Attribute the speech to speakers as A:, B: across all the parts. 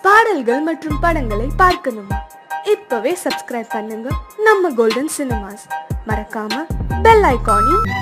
A: பாடல்கள் மற்றும் படங்களை பார்க்கணுமா? இப்பவே சப்ஸ்கிரைப் பண்ணுங்க நம்ம கோல்டன் சினிமாஸ். மறக்காம பெல் ஐகானையும்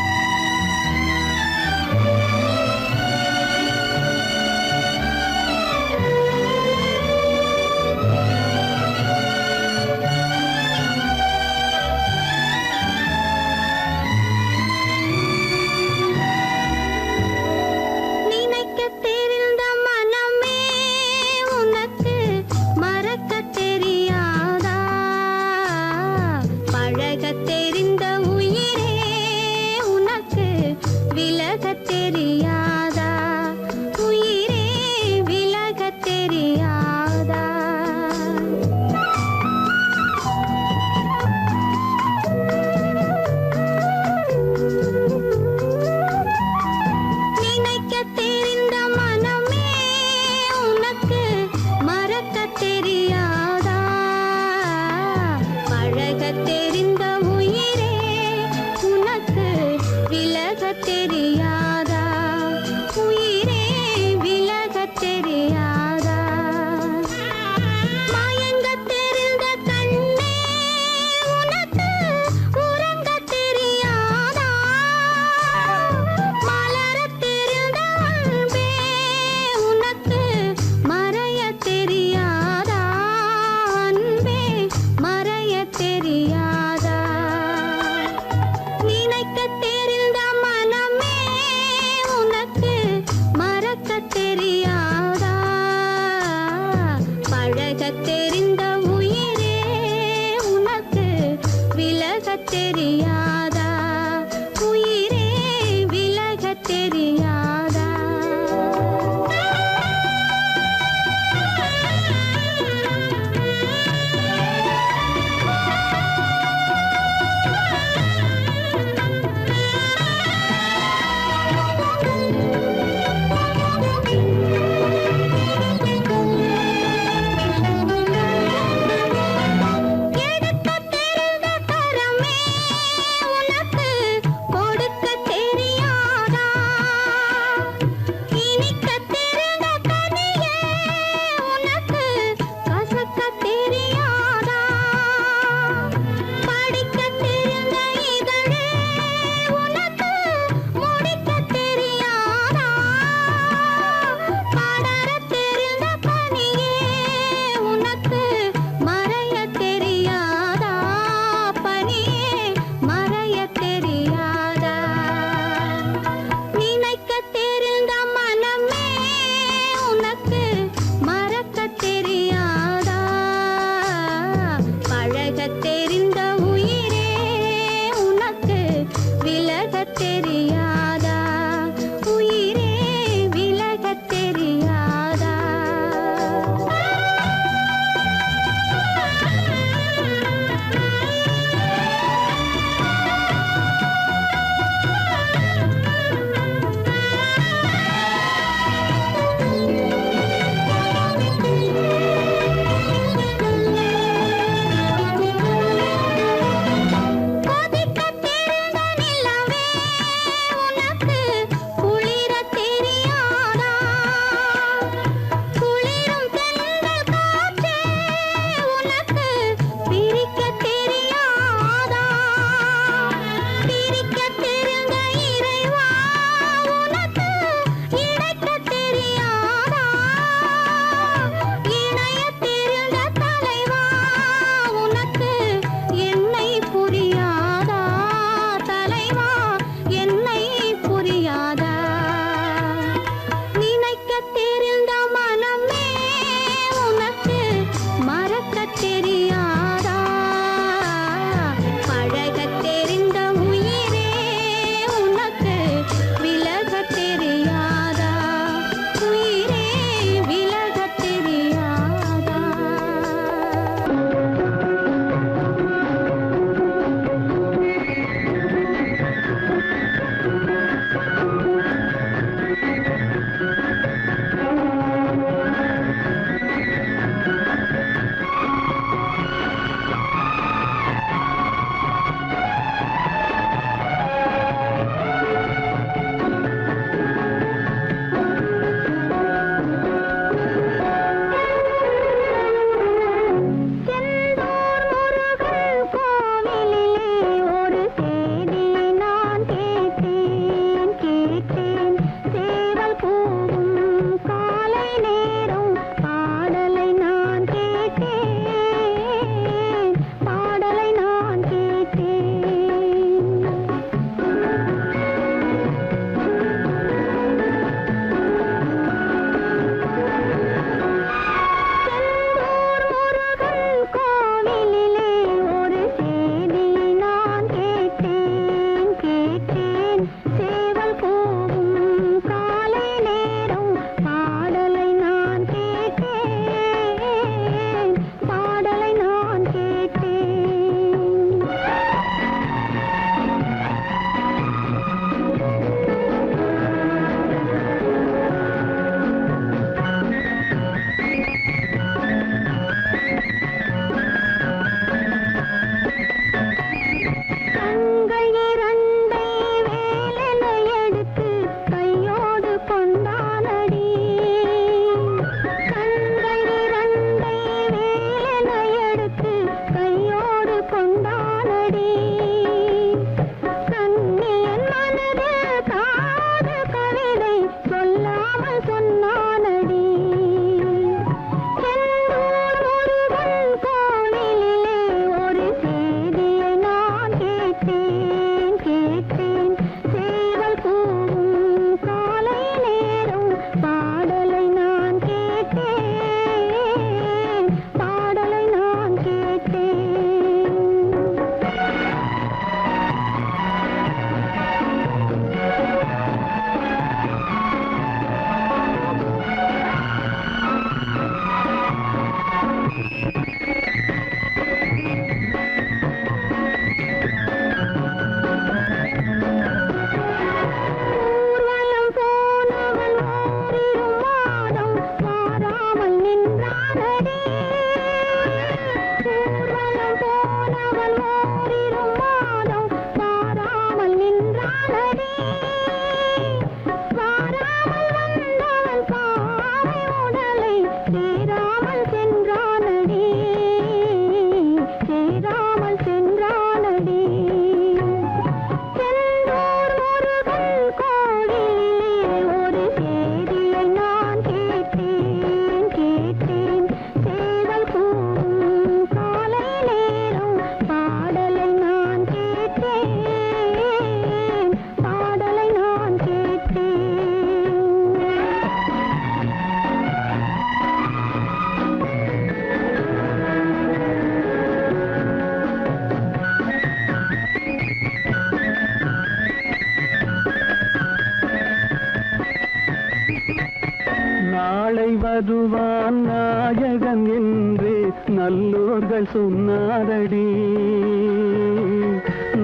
B: வருவான் நாயகன் என்று நல்லோர்கள் சொன்னாரடி.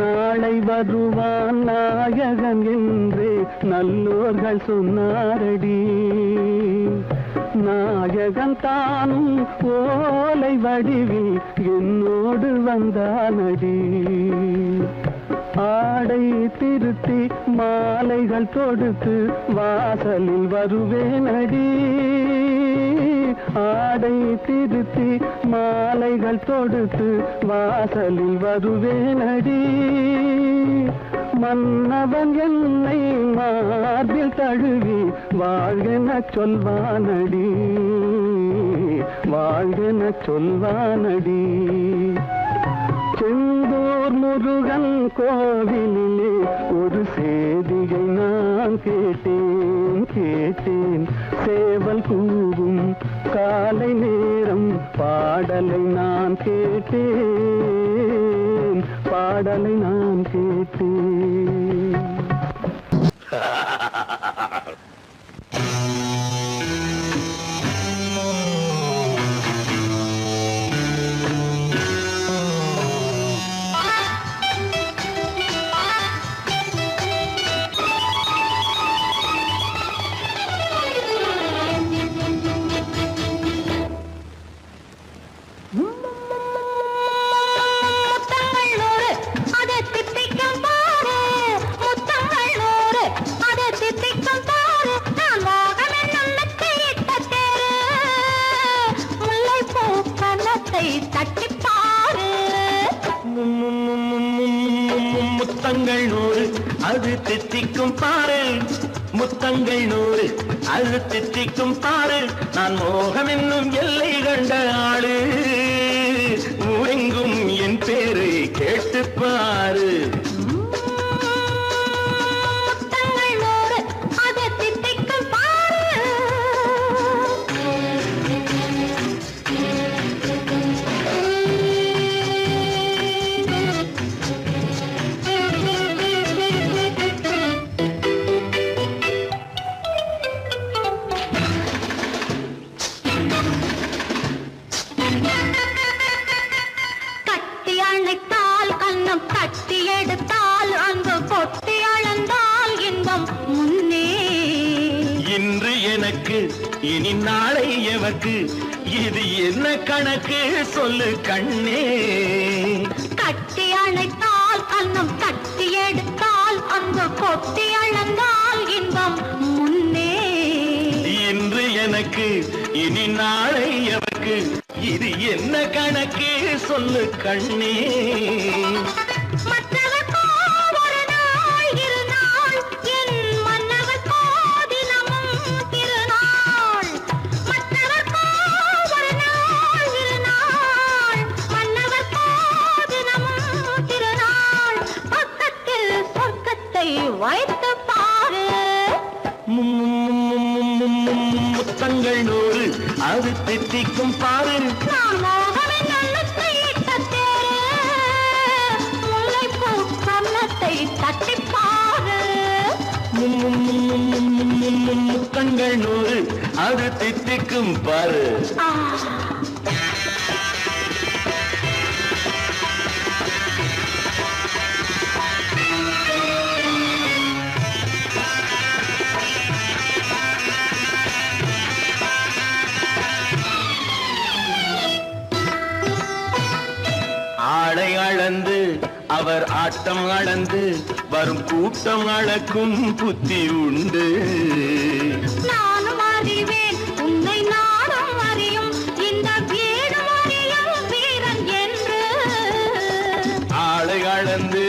B: நாளை வருவான் நாயகன் என்று நல்லோர்கள் சொன்னாரடி. நாயகன் தானும் ஓலை வடிவில் என்னோடு வந்தானடி. ஆடை திருத்தி மாலைகள் தொடுத்து வாசலில் வருவேனடி. ஆடை திருத்தி மாலைகள் தொடுத்து வாசலில் வருவேனடி. மன்னவன் என்னை மார்பில் தழுவி வாழ்கென சொல்வானடி. வாழ்கென சொல்வானடி. செந்தூர் முருகன் கோவிலிலே ஒரு சேதியை நான் கேட்டேன். சேவல் கூவும் காலை நேரம் பாடலை நான் கேட்டேன். பாடலை நான் கேட்டேன். முத்தங்கள் நூறு அது தித்திக்கும் பாரு. முத்தங்கள் நூறு அது தித்திக்கும் பாரு. நான் மோகம் என்னும் எல்லை கண்ட ஆளு. ஊரெங்கும் என் பேரை கேட்டு பாரு.
C: கட்டி எடுத்தால் அங்கு கொட்டி அளந்தால் இன்பம் முன்னே.
B: இன்று எனக்கு இனி நாளை எவக்கு இது என்ன கணக்கு சொல்லு கண்ணே.
C: கட்டி அணைத்தால் கண்ணம் கட்டி எடுத்தால் அங்கு கொட்டி அளந்தால் இன்பம் முன்னே.
B: இன்று எனக்கு இனி நாளை எவக்கு இது என்ன கணக்கு சொல்லு கண்ணே.
C: வைத்து பாரு.
B: முத்தங்கள் நூறு அது தித்திக்கும் பாரு.
C: நான் மோகமின் நல்லத்தை இட்டத்தே முல்லைப்பூ கன்னத்தை தட்டிப்பாரு.
B: முத்தங்கள் நூறு அது தித்திக்கும் பாரு. அவர் ஆட்டம் அளந்து வரும் கூட்டம் அளக்கும் புத்தி உண்டு.
C: நானும் அறிவேன் உன்னை நாடும் அறியும் இந்த வீடு அறியும் வீரன் என்று.
B: ஆளை அளந்து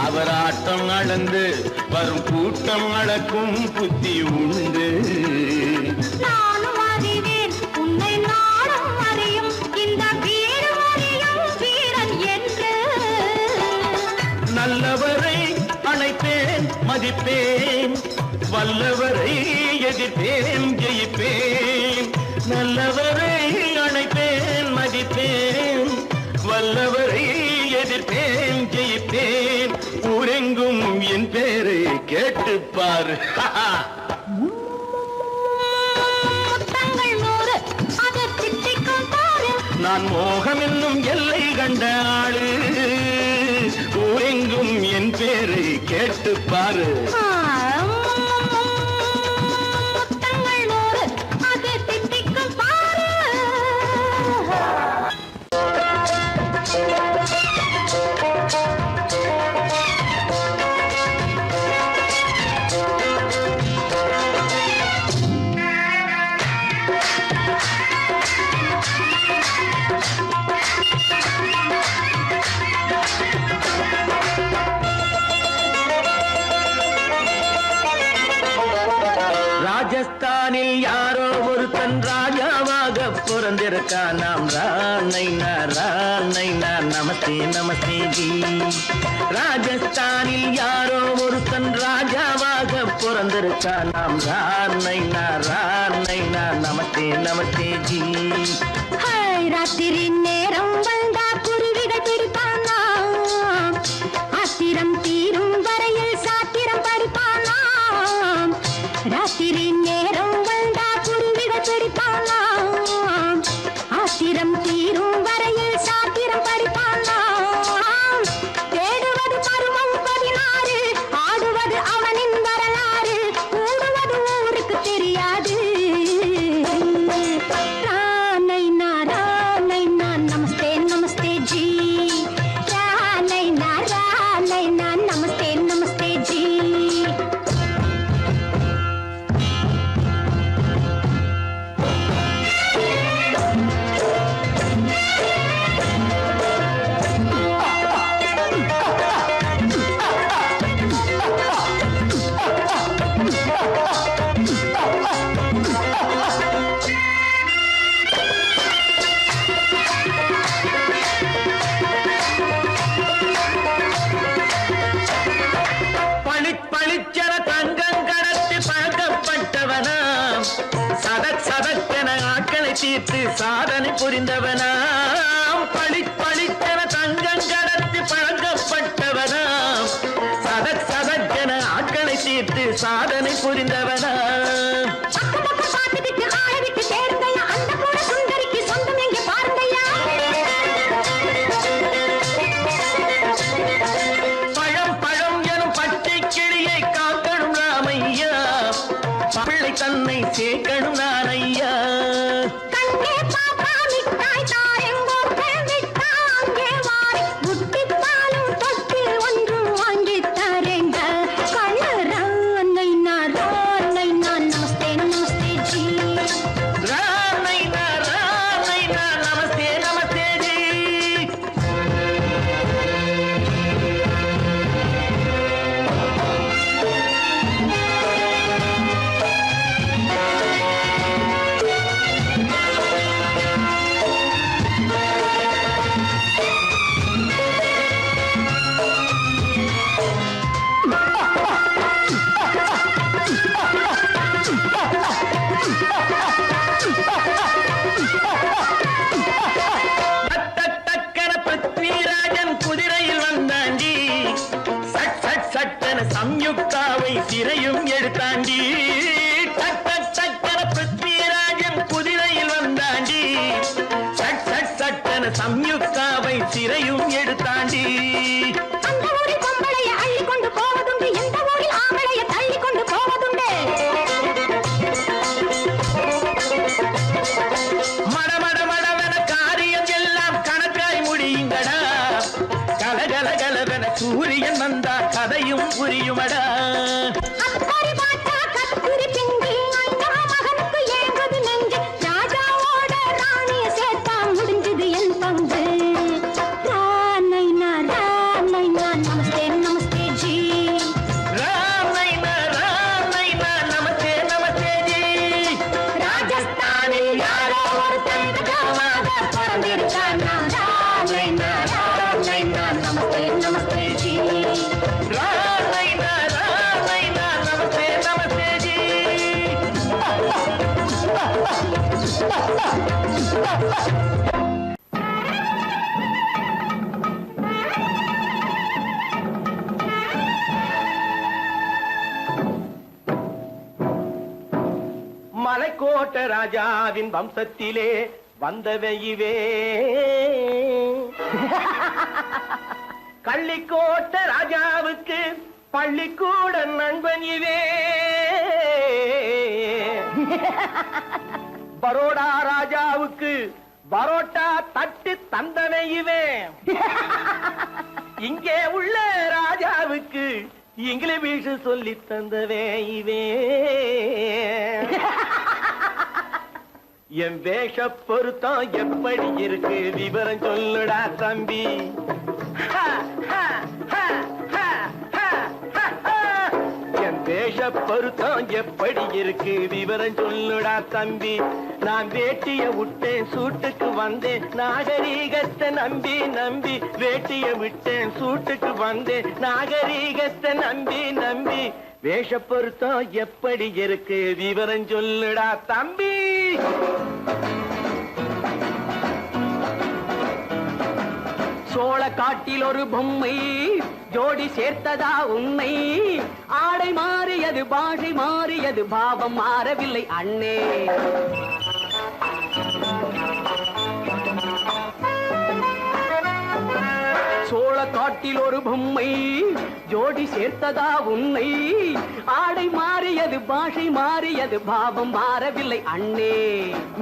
B: அவர் ஆட்டம் அளந்து வரும் கூட்டம் அளக்கும் புத்தி உண்டு.
C: நானும் அறிவேன் உன்னை நாடும் அறியும் இந்த வீடு அறியும் வீரன் என்று.
B: நல்லவரை அணைப்பேன் மதிப்பேன், வல்லவரை எதிர்ப்பேன் ஜெயிப்பேன். நல்லவரை அணைப்பேன் மதிப்பேன், வல்லவரை எதிர்ப்பேன் ஜெயிப்பேன். ஊரெங்கும் என் பேரை கேட்டுப்பார்.
C: முத்தங்கள் 100 அது தித்திக்கும் பாரு.
B: நான் மோகம் என்னும் எல்லை கண்ட ஆளு, ஊரெங்கும் என் பேரை கேட்டுப்பாரு.
C: முத்தங்கள் 100 அது தித்திக்கும் பாரு.
B: ராஜஸ்தானில் யாரோ ஒருத்தன் ராஜாவாக பிறந்திருக்கான். நாம் ராணைனா நமஸ்தே நமஸ்தே ஜி. ராஜஸ்தானில் யாரோ ஒருத்தன் ராஜாவாக பிறந்திருக்கான். நாம் ராணைனா நமஸ்தே நமஸ்தே ஜி.
C: ராத்திரி நேரம் வந்தா குருவிகள் பிடிப்பானா, ஆத்திரம் தீரும் வரையில் சாத்திரம் படிப்பானா. ராத்திரி நேரம் வந்தா குருவிகள் பிடிப்பானா, ஆத்திரம் தீரும் வரையில் சாத்திரம் படிப்பானா. தேடுவது பருவம் 16, ஆடுவது அவனின் வரலாறு, கூடுவது ஊருக்கு தெரியாது. நமஸ்தே நமஸ்தே ஜி. நமஸ்தே நமஸ்தே ஜி.
B: பளிச்சென தங்கம் கடத்தி பழக்கப்பட்டவனாம், சதக்கென ஆட்களை தீர்த்து சாதனை புரிந்தவனாம். பளிச்சென தங்கம் கடத்தி பழக்கப்பட்டவனாம், சதக்கென ஆட்களை தீர்த்து சாதனை புரிந்தவனாம். தன்னை சேர்க்கணும் நான் ஐயா.
C: கண்ணே பாப்பா மிட்டாய் தாயங்கோ விட்டா அங்கே வாரி முட்டிப்பாலும் தொட்டு ஒன்று வாங்கி தரேங்க. கண்ணு ராணை நான் நமஸ்தே நமஸ்தே ஜி.
B: ராணை நான் நமஸ்தே நமஸ்தே ஜி. சம்யுக்தாவை சிறையும் எடுத்தாண்டி. சக்கர பிருத்விராஜன் குதிரையில் வந்தாண்டி. சட்டன சம்யுக்தாவை சிறையும் எடுத்தாண்டி.
C: அந்த ஊரில் பொம்பளைய அள்ளி கொண்டு போவதுண்டு, எந்த ஊரில் ஆம்பளைய தள்ளி கொண்டு போவதுண்டு.
B: மடவென காரியம் எல்லாம் கணக்காய் முடியுங்கடா. கலகல
C: राना नैना नैना नमस्ते नमस्ते जी
B: नैना नमस्ते नमस्ते जी மலைக்கோட்ட ராஜாவின் வம்சத்திலே வந்தவையுவே கள்ளிக்கோட்ட ராஜாவுக்கு பள்ளிக்கூட நண்பன் இவே பரோடா ராஜாவுக்கு பரோட்டா தட்டு தந்தனை இவே இங்கே உள்ள ராஜாவுக்கு இங்கிலீஷ் சொல்லி தந்தவே இவே என் வேஷ பொருத்தம் எப்படி இருக்கு விவரம் சொல்லுடா தம்பி என் வேஷ பொருத்தம் எப்படி இருக்கு விவரம் சொல்லுடா தம்பி நான் வேட்டிய விட்டேன் சூட்டுக்கு வந்தேன் நாகரீகத்தை நம்பி நம்பி வேட்டிய விட்டேன் சூட்டுக்கு வந்தேன் நாகரீகத்தை நம்பி நம்பி வேஷ பொருத்தம் எப்படி இருக்கு விவரம் சொல்லுடா தம்பி சோழ காட்டில் ஒரு பொம்மை ஜோடி சேர்த்ததா உண்மை ஆடை மாறியது பாஷை மாறியது பாவம் மாறவில்லை அண்ணே சோழ காட்டில் ஒரு பொம்மை ஜோடி சேர்த்ததா உண்மை ஆடை மாறியது பாஷை மாறியது பாவம் மாறவில்லை அண்ணே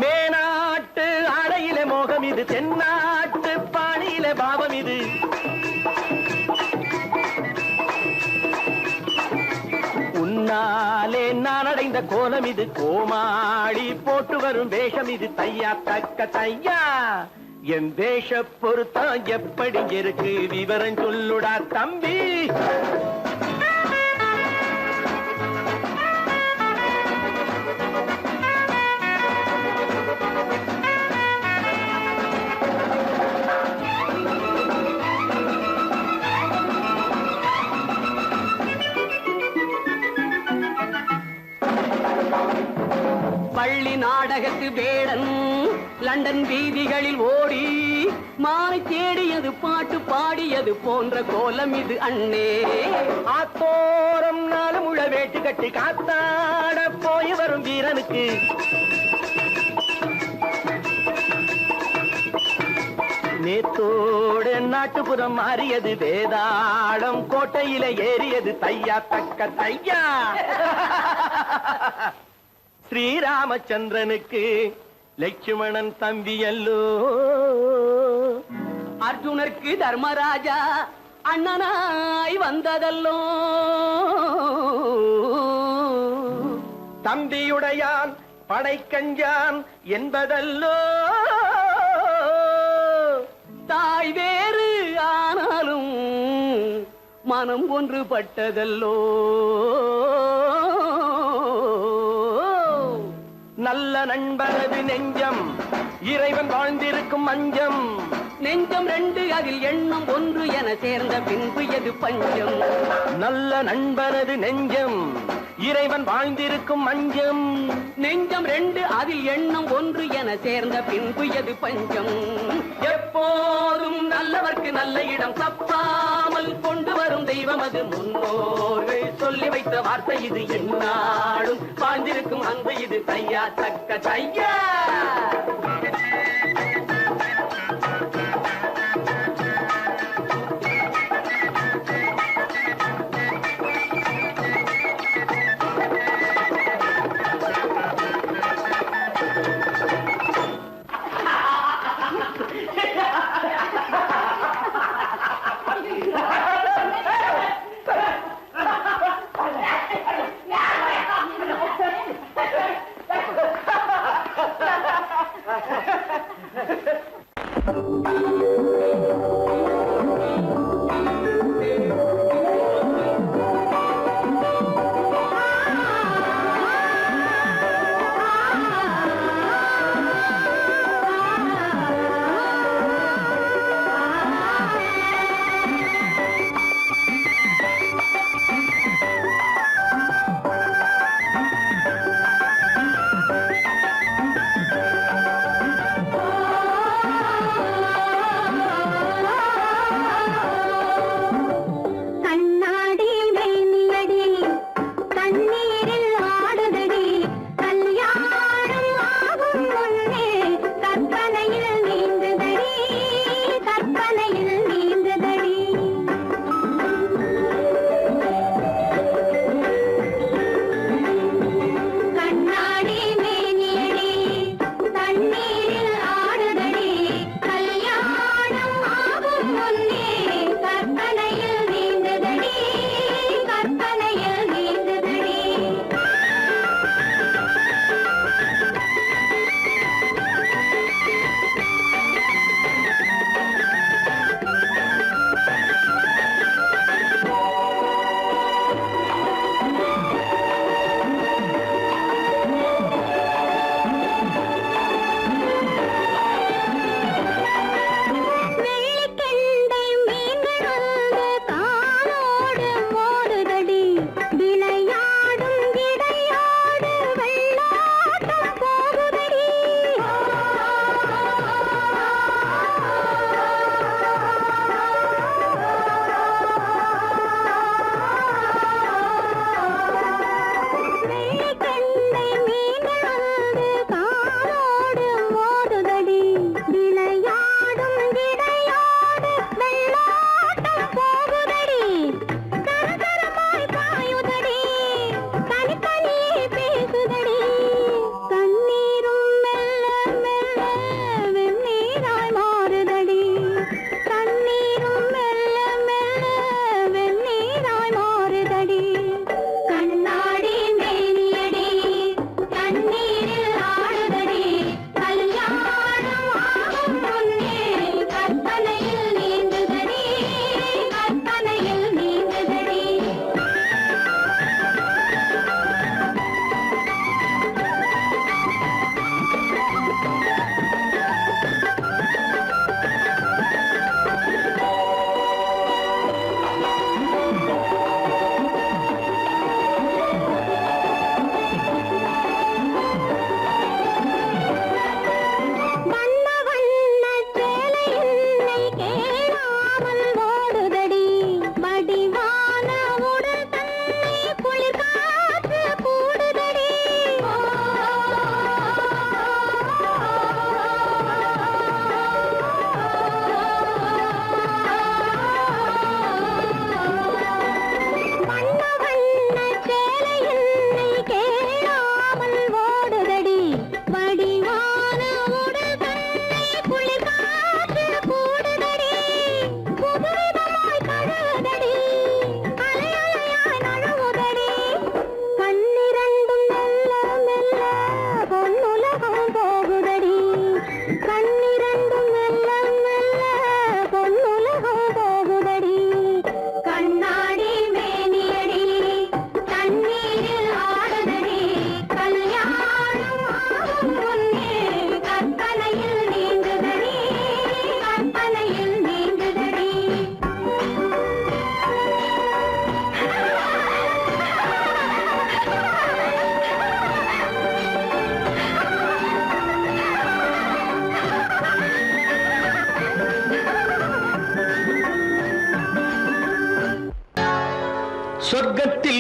B: மேனாட்டு ஆடையில மோகம் இது தென்னாட்டு பாணியில பாவம் இது உன்னாலே நான் அடைந்த கோலம் இது கோமாளி போட்டு வரும் வேஷம் இது தையா தக்க தையா என் வேஷ பொருத்தம் எப்படி இருக்கு விவரம் சொல்லுடா தம்பி பள்ளி நாடகத்து வேடன் லண்டன் வீதிகளில் ஓடி மாலை தேடியது பாட்டு பாடியது போன்ற கோலம் இது அண்ணே ஆத்தோரம் நாளும் உள்ள வேட்டு கட்டி காத்தாட போய் வரும் வீரனுக்கு நேத்தோடு நாட்டுப்புறம் மாறியது வேதாளம் கோட்டையில ஏறியது தையா தக்க தையா ஸ்ரீராமச்சந்திரனுக்கு லட்சுமணன் தம்பி அல்லோ அர்ஜுனருக்கு தர்மராஜா அண்ணனாய் வந்ததல்லோ தம்பியுடையான் படைக்கஞ்சான் என்பதல்லோ தாய் வேறு ஆனாலும் மனம் ஒன்றுபட்டதல்லோ நல்ல நண்பனது நெஞ்சம் இறைவன் வாழ்ந்திருக்கும் மஞ்சம் நெஞ்சம் ரெண்டு அதில் எண்ணம் ஒன்று என சேர்ந்த பின்பு எது பஞ்சம் நல்ல நண்பனது நெஞ்சம் இறைவன் வாழ்ந்திருக்கும் மஞ்சம் நெஞ்சம் ரெண்டு அதில் எண்ணம் ஒன்று என சேர்ந்த பின்பு எது பஞ்சம் எப்போதும் நல்லவர்க்கு நல்ல இடம் தப்பாமல் கொண்டு வரும் தெய்வம் அது முன்னோர்கள் சொல்லி வைத்த வார்த்தை இது என்னாலும் வாழ்ந்திருக்கும் அன்பு இது தையா தக்க தையா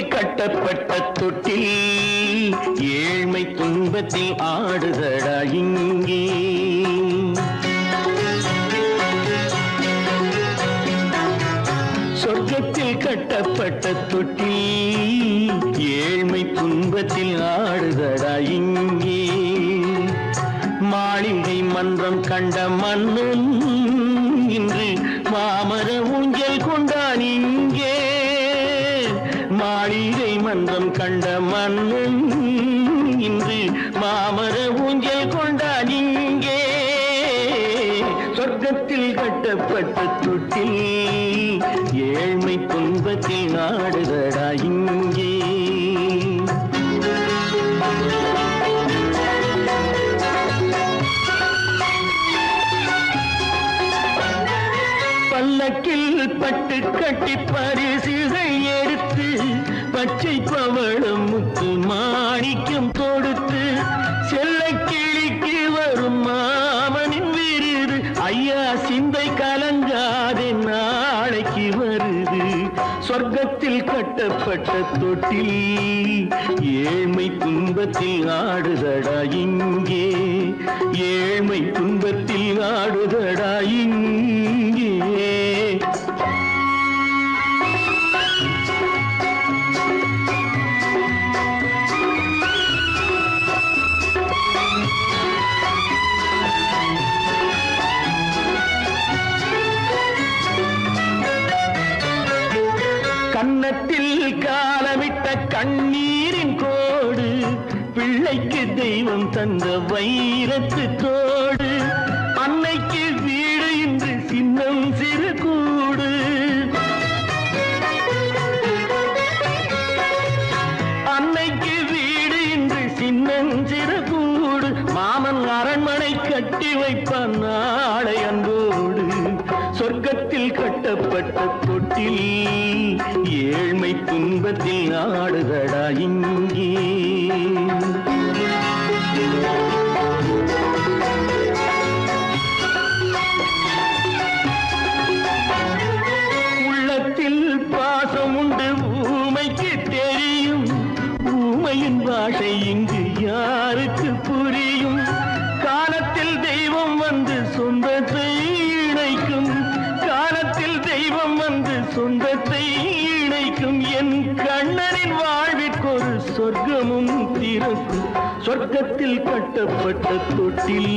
D: சொர்க்கத்தில் கட்டப்பட்ட தொட்டில் ஏழ்மை துன்பத்தில் ஆடுதடா இங்கே. சொர்க்கத்தில் கட்டப்பட்ட தொட்டில் ஏழ்மை துன்பத்தில் ஆடுதடா இங்கே. மாளிகை மன்றம் கண்ட மன்னன் இன்று மாமர ஊஞ்சல் கொண்டான் இங்கே. மாளிகை மன்றம் கண்ட மன்னன் இன்று மாமர ஊஞ்சல் கொண்டான் இங்கே. சொர்க்கத்தில் கட்டப்பட்ட தொட்டில் ஏழ்மை துன்பத்தில் நாடுதடா இங்கே. பல்லக்கில் பட்டு கட்டி பரிசுகள் எடுத்து பச்சை பவளம் முத்து மாணிக்கம் கொடுத்து செல்ல கிளிக்கு வரும் மாமனின் விருது. ஐயா சிந்தை கலங்காதே நாளைக்கு வருது. சொர்க்கத்தில் கட்டப்பட்ட தொட்டில் ஏழ்மை துன்பத்தில் ஆடுதடா இங்கே. ஏழ்மை துன்பத்தில் ஆடுதடா இங்கே. கன்னத்தில் காலமிட்ட கண்ணீரின் கோடு பிள்ளைக்கு தெய்வம் தந்த வைரத்து தோடு. அன்னைக்கு வீடு இன்று சின்னம் சிறு கூடு. அன்னைக்கு வீடு இன்று சின்னம் சிறு கூடு. மாமன் அரண்மனை கட்டி வைப்பான் நாளை அன்போடு. சொர்க்கத்தில் கட்டப்பட்ட தொட்டில் ஏழ்மை துன்பத்தில் ஆடுதடா இங்கே. உள்ளத்தில் பாசம் உண்டு ஊமைக்கு தெரியும். ஊமையின் பாஷை இங்கு யாருக்கு புரியும்? காலத்தில் தெய்வம் வந்து சொந்தத்தை இணைக்கும். காலத்தில் தெய்வம் வந்து சொந்தத்தை இணைக்கும். என் கண்ணனின் வாழ்விற்கொரு சொர்க்கமும் திறக்கும். சொர்க்கத்தில் கட்டப்பட்ட தொட்டில்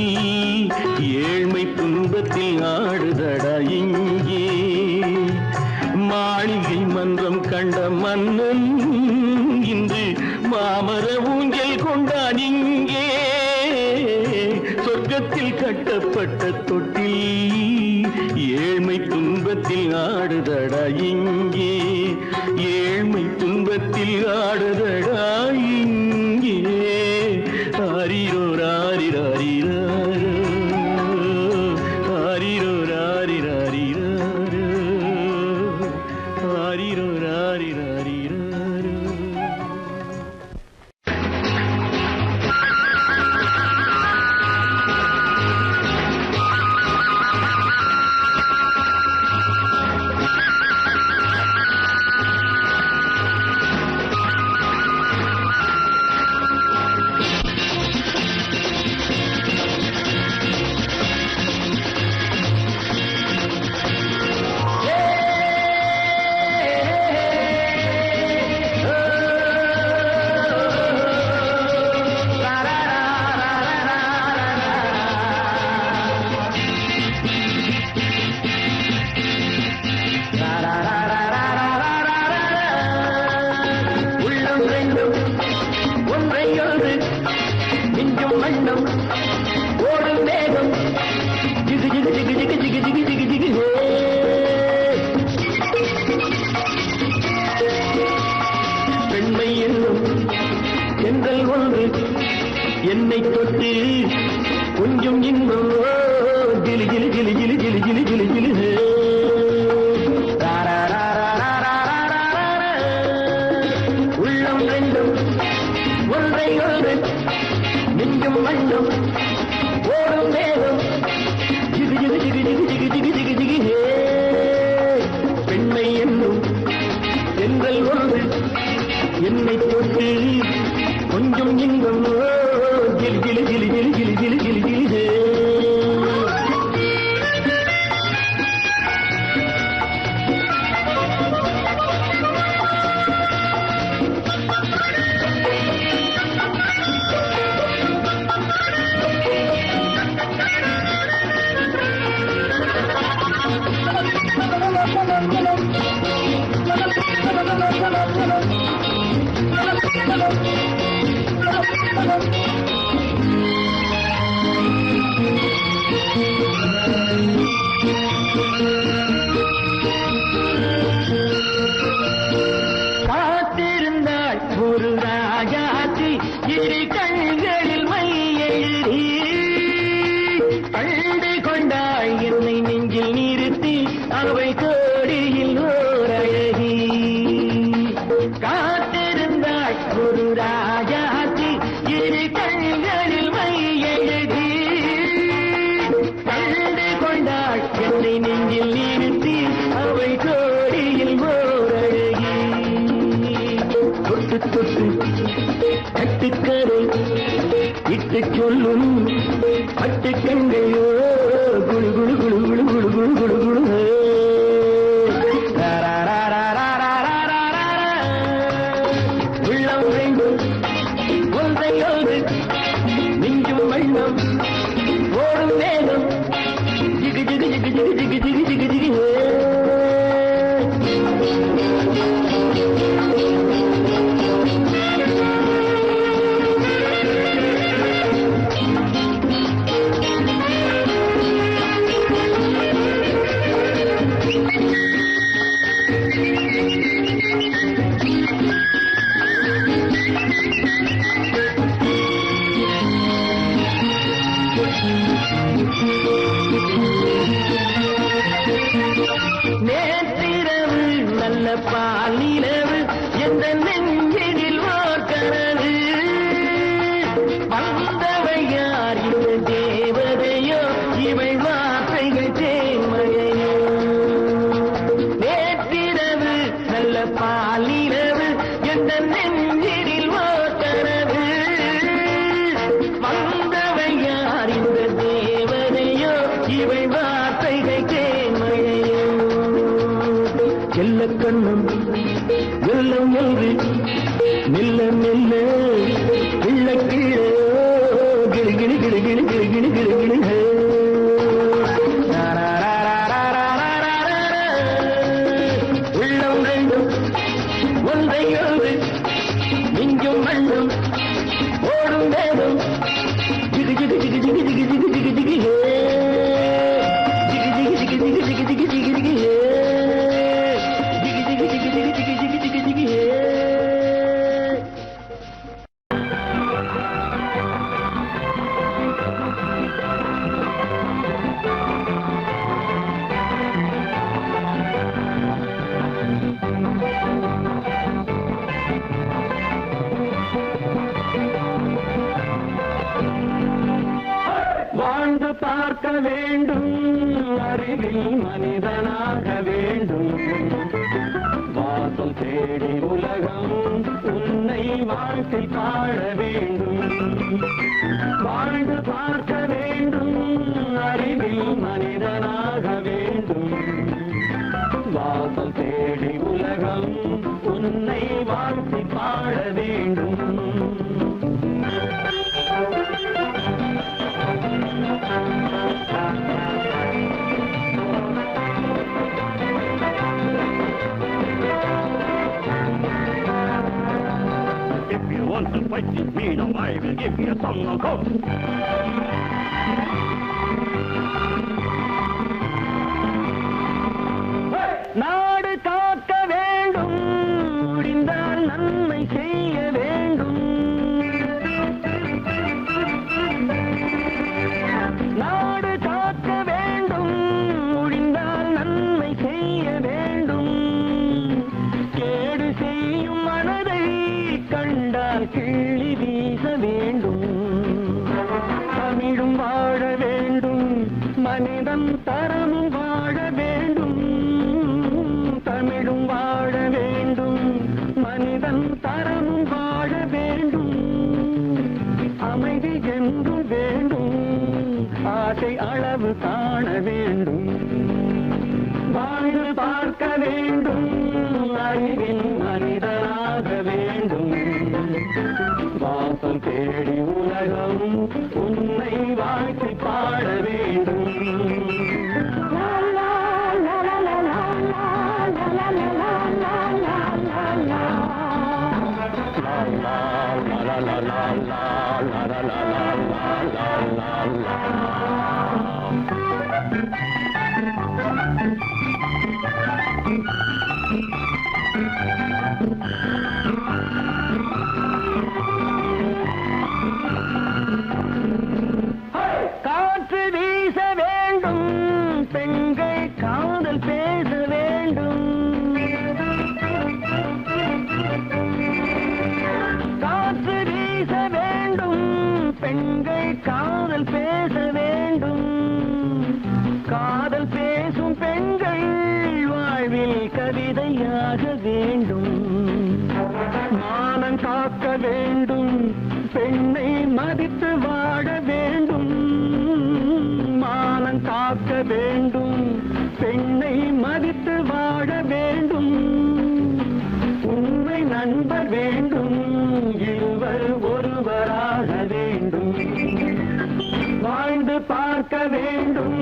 D: ஏழ்மை துன்பத்தில் ஆடுதடா இங்கே. மாளிகை மன்றம் கண்ட மன்னன் இன்று மாமர ஊஞ்சல் கொண்டான் இங்கே. சொர்க்கத்தில் கட்டப்பட்ட தொட்டில் ஏழ்மை துன்பத்தில் ஆடுதடா இங்கே. ஏழ்மை துன்பத்தில் ஆடுதடா இங்கே. ஆரிரோ ராரிராரிரோ ஆரிரோ ராரிராரிரோ ஆரிரோ ராரிராரிரோ. என்னை தொட்டு கொஞ்சம் இன்னும் கிளி கிளி கிளி கிளி கிளி கிளி கிளி கிளி உள்ளம் ரெண்டும் ஒன்றை ஒன்று நெஞ்சும் மண்ணும் ஓடும் மேகம் ஜிகு ஜிகு ஜிகு ஜிகு ஜிகு ஜிகு ஜிகு ஜிகு பெண்மை என்னும் தென்றல் ஒன்று அவை கோடியில் ஓர் அழகி காத்திருந்தாள் ஒரு ராஜாத்தி இரு கண்களில் மை எழுதி கண்டு கொண்டாள் என்னை நெஞ்சில் நிறுத்தி அவை கோடியில் ஓர் அழகி தொட்டு தொட்டு கட்டுக்கரை இட்டு சொல்லும் பட்டு கண்கையோ குழு குழு குழு குழு குழு குழு குழு குழு உள்ளம் வேண்டும் ஒன்றை ஒன்று நெஞ்சும் வெள்ளம் ஓடும் வேகம் ஜிகு ஜிகு ஜிகு ஜிகு ஜிகு ஜிகு ஜிகு ஜிகு நேற்றிரவு நல்ல பாலிரவு எந்த நெஞ்சினில் ஓர் கனவு வந்தவை யார் இந்த தேவதையோ இவை வார்த்தைகள் தேன்மழையோ நேற்றிரவு நல்ல பாலிரவு எந்த நெஞ்சினில் ஓர் கனவு வந்தவை யார் இந்த தேவதையோ இவை வார்த்தைகள் தேன்மழையோ செல்ல கண்ணம் வெள்ளம் என்று மெல்ல மெல்ல கிள்ள கீழே கிளி கிளி கிளி கிளி கிளி கிளி கிளி கிளி உள்ளம் ரெண்டும் ஒன்றை ஒன்று நெஞ்சும் மண்ணும் ஓடும் வேகம் ஜிகு ஜிகு ஜிகு ஜிகு ஜிகு ஜிகு ஜிகு ஜிகு ஜிகு ஜிகு ஜிகு ஜிகு ஜிகு ஜிகு ஜிகு ஜிகு வாழ்ந்து பார்க்க வேண்டும் அறிவில் மனிதனாக வேண்டும் வாசல் தேடி உலகம் உன்னை வாழ்க்கை பாட வேண்டும் வாழ்ந்து பார்க்க வேண்டும் அறிவில் மனிதனாக வேண்டும் வாசல் தேடி உலகம் உன்னை வாழ்க்கை பாட வேண்டும் If you want to fight with me, now I will give you a song of hope. நாடு காக்க வேண்டும் முடிந்தால் நன்மை செய்ய வேண்டும் நாடு காக்க வேண்டும் முடிந்தால் நன்மை செய்ய வேண்டும் கேடு செய்யும் மனதை கண்டால் கிள்ளி வீச வேண்டும் தமிழும் வாழ வேண்டும் மனிதன் தரமும் வாழ வேண்டும் தமிழும் வாழ வேண்டும் மனிதன் தரமும் வாழ வேண்டும் அமைதி என்று வேண்டும் ஆசை அளவு காண வேண்டும் வாழ்ந்து பார்க்க வேண்டும் அறிவின் மனிதனாக வேண்டும் வாசம் தேடி உலகம் உன்னை வாழ்க்கை பாட வேண்டும் காற்று வீச வேண்டும் பெண்கள் காதல் பேச காக்க வேண்டும், பெண்ணை மதித்து வாழ வேண்டும், உண்மை நண்பர் வேண்டும், இருவர் ஒருவராக வேண்டும், வாழ்ந்து பார்க்க வேண்டும்,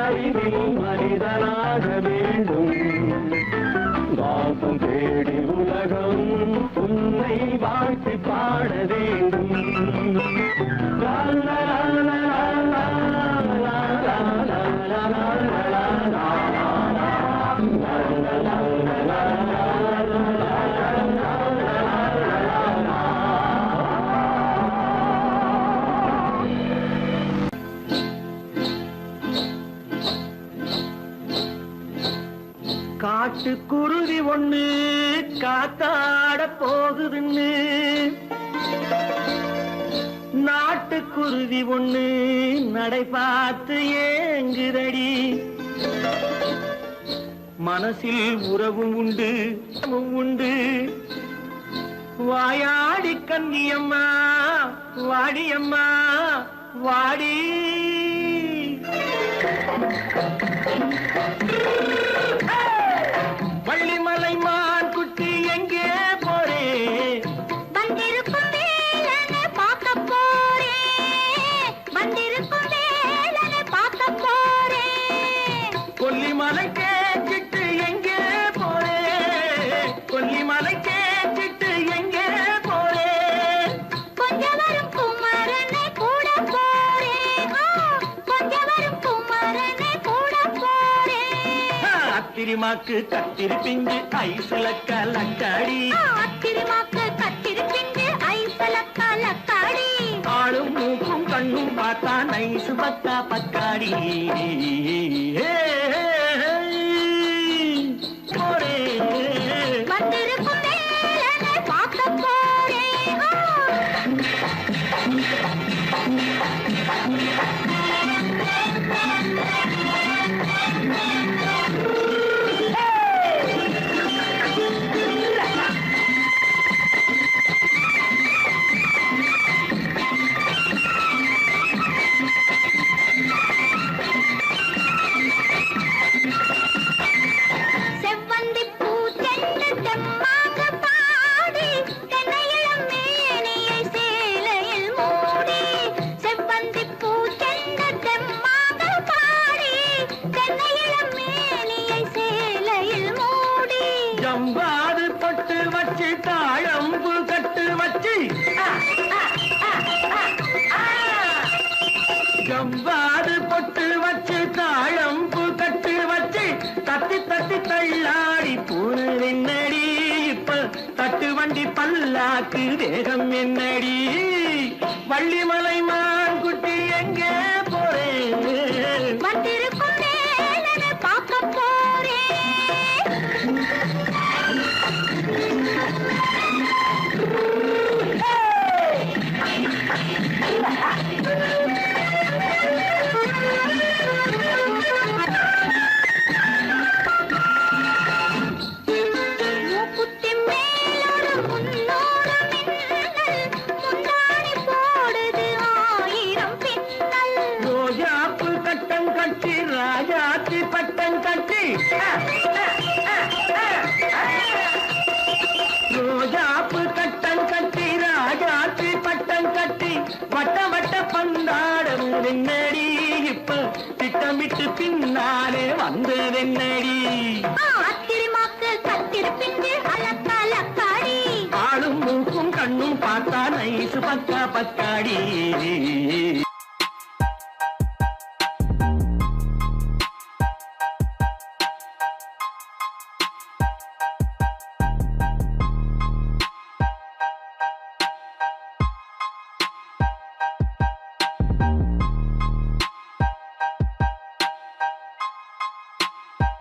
D: அறிவில் மனிதனாக வேண்டும், வாசம் தேடி உலகம் உன்னை வாழ்த்தி பாட வேண்டும். லா, லா, லா, லா, லா, லா, லா, லா, லா, லா, லா, லா. காட்டுக்குருவி ஒண்ணு காத்தாட போகுதுன்னு, நாட்டுக்குருவி ஒண்ணு நடை பார்த்து ஏங்குதடி, மனசில் உறவும் உண்டு உண்டு, வாயாடி கன்னியம்மா வாடியம்மா வாடி. வள்ளிமலை மான் குட்டி எங்கே போறே,
C: வந்திருக்கும் வேலனை பார்க்க போறேன், வந்திருக்கும் வேலனை பார்க்க போறேன்.
D: கொல்லிமலை கேட்டுட்டு எங்கே போறே, கொல்லிமலை கேட்டுட்டு எங்கே போறே,
C: கொஞ்சம் வரும் குமரனை கூட போறேன், கொஞ்சம் வரும் குமரனை கூட போறேன்.
D: அத்திரிமாக்கு கத்திரி பிஞ்சு ஐசுல கலக்காடி,
C: அத்திரிமாக்கு கத்திரி பிஞ்சு ஐசல கலக்காடி,
D: ஆளும் மூக்கும் கண்ணும் பார்த்தா நைசு பக்கா பக்காடி. போரே
C: வந்திருக்கும் வேலனை பார்க்க போறேன். செவ்வந்தி பூ தென்ன தெம்மாக பாடி, தென்னையிளம் மேனியை சேலையில் மூடி, செவ்வந்தி பூ தென்ன தெம்மாக பாடி, தென்னையிளம் மேனியை சேலையில் மூடி,
D: ஜம்பாது பொட்டு வச்சு தாழம்பு கட்டு வச்சு, ஜம்பாது பொட்டு வச்சு தாழம்பு கட்டு வச்சு, தட்டி தட்டி தள்ளாடி பூரு என்னடி, இப்ப தட்டு வண்டி பல்லாக்கு வேகம் என்னடி, வள்ளிமலை மான் குட்டி எங்கே போறேன்,
C: வந்திருக்கும் வேலனை பார்க்க போறேன். மூக்குத்தி மேலோடு முன்னோடு மின்னல், முந்தாணி போடுது ஆயிரம் பின்னல்,
D: ரோஜாப்பு கட்டம் கட்டி ராஜாத்தி பட்டம் கட்டி, ரோஜாப்பு கட்டம் கட்டி ராஜாத்தி பட்டம் கட்டி, வட்ட வட்ட பந்தாடம் என்னடி, இப்ப திட்டமிட்டு பின்னாலே வந்ததென்னடி,
C: அத்திரிமாக்கு கத்திரி பிஞ்சு அலக்கலக்காடி,
D: ஆளும் மூக்கும் கண்ணும் பார்த்தா நைசு பக்கா பக்காடி.